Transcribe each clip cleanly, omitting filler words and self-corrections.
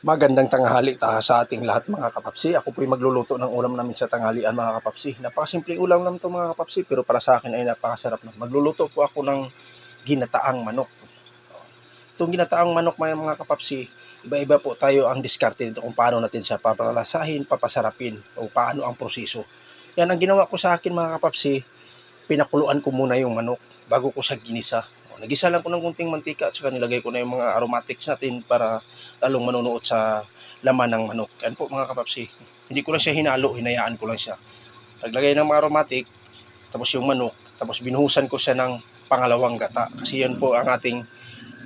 Magandang tanghali sa ating lahat mga kapapsi. Ako po'y magluluto ng ulam namin sa tanghalian mga kapapsi. Napakasimpleng ulam lang ito mga kapapsi pero para sa akin ay napakasarap na. Magluluto po ako ng ginataang manok. Itong ginataang manok mga kapapsi, iba-iba po tayo ang diskarte dito kung paano natin siya papalasahin, papasarapin o paano ang proseso. Yan ang ginawa ko sa akin mga kapapsi, pinakuluan ko muna yung manok bago ko siya ginisa. Nagisa lang ko ng kunting mantika at saka nilagay ko na yung mga aromatics natin para lalong manunuot sa laman ng manok. Yan po mga kapapsi. Hindi ko lang siya hinalo, hinayaan ko lang siya. Naglagay ng mga aromatic, tapos yung manok, tapos binuhusan ko siya ng pangalawang gata. Kasi yan po ang ating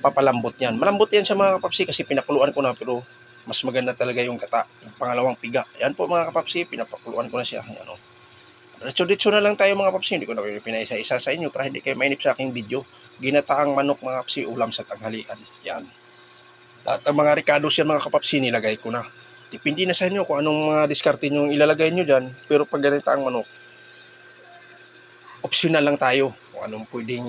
papalambot yan. Malambot yan sa mga kapapsi kasi pinakuluan ko na pero mas maganda talaga yung gata, yung pangalawang piga. Yan po mga kapapsi, pinapakuluan ko na siya. Yan o. Diretso na lang tayo mga kapsi, hindi ko na pinaisa-isa sa inyo para hindi kayo mainip sa aking video. Ginataang manok mga kapsi, ulam sa tanghalian. Yan. Lahat ng mga ricados yan mga kapapsi, nilagay ko na. Depende na sa inyo kung anong mga diskarte nyo ilalagay nyo dyan. Pero pag ginataang manok, optional lang tayo. Kung anong pwedeng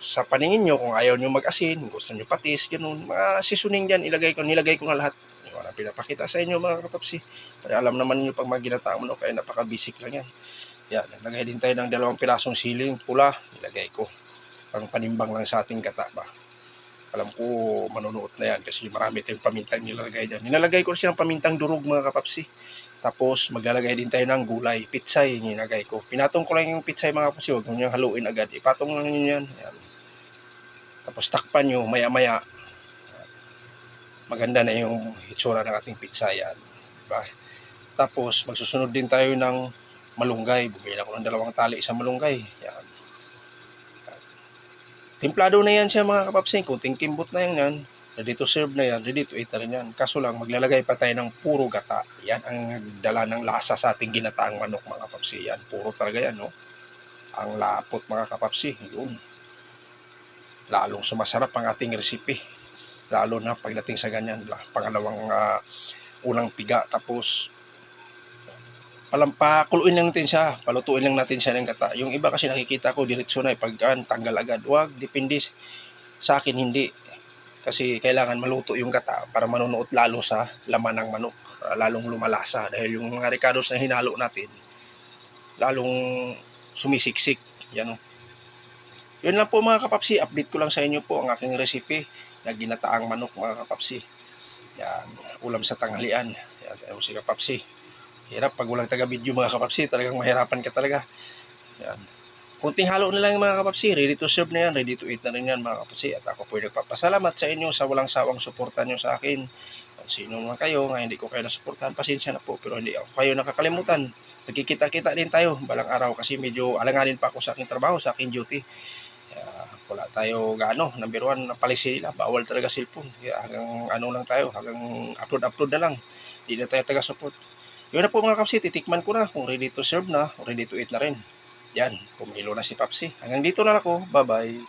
sa paningin nyo, kung ayaw nyo mag-asin, gusto nyo patis, ganun. Mga seasoning dyan, nilagay ko na lahat. Yung na pinapakita sa inyo mga kapapsi. Para alam naman nyo pag ginataang manok, kaya napaka-basic lang yan. Yan, naglagay din tayo ng 2 pirasong siling pula. Nilagay ko. Pang panimbang lang sa ating gata ba. Alam ko manunuot na yan kasi marami tayong pamintang nilalagay dyan. Nilalagay ko siya ng pamintang durog mga kapapsi. Tapos maglalagay din tayo ng gulay. Pitsay nilagay ko. Pinatong ko lang yung pitsay mga kapapsi. Huwag nyo haluin agad. Ipatong lang nyo yan. Yan. Tapos takpan nyo maya maya. Maganda na yung itsura ng ating pitsay yan. Diba? Tapos magsusunod din tayo ng malunggay. Bumili ako ng 2 tali sa malunggay. Yan. Timplado na yan siya mga kapapsing. Kunting kimbot na yan. Ready to serve na yan. Ready to eat na rin yan. Kaso lang maglalagay pa tayo ng puro gata. Yan ang dala ng lasa sa ating ginataang manok mga kapapsi. Yan. Puro talaga yan. No? Ang lapot mga kapapsi. Yun. Lalong sumasarap ang ating recipe. Lalo na pagdating sa ganyan. Pangalawang unang piga. Tapos pakuluin lang natin siya, palutuin lang natin siya ng gata. Yung iba kasi nakikita ko diretso na pagkaan tanggal agad. Wag, depende sa akin hindi. Kasi kailangan maluto yung gata para manunuot lalo sa laman ng manok, lalong lumalasa dahil yung mga ricados na hinalo natin lalong sumisiksik. Yan o. Yun lang po mga kapapsi, update ko lang sa inyo po ang aking recipe na ginataang manok mga kapapsi. Yan, ulam sa tanghalian. Yan, si kapapsi. Hirap pag walang taga-video mga kapapsi, talagang mahirapan ka talaga. Yan. Kunting halo na lang mga kapapsi, ready to serve na yan, ready to eat na rin yan mga kapapsi. At ako po nagpapasalamat sa inyo sa walang sawang suporta nyo sa akin. Kung sino man kayo, nga hindi ko kayo nasuportahan, pasensya na po, pero hindi ako kayo nakakalimutan. Nagkikita-kita din tayo balang araw kasi medyo alanganin pa ako sa aking trabaho, sa aking duty. Wala tayo gaano, number 1 na policy nila, bawal talaga cellphone. Kaya hanggang ano lang tayo, hanggang upload na lang. Hindi na tayo taga-support. Yun na po mga kapsi, titikman ko na kung ready to serve na, ready to eat na rin. Yan, kumilo na si Papsi. Hanggang dito na ako. Bye-bye.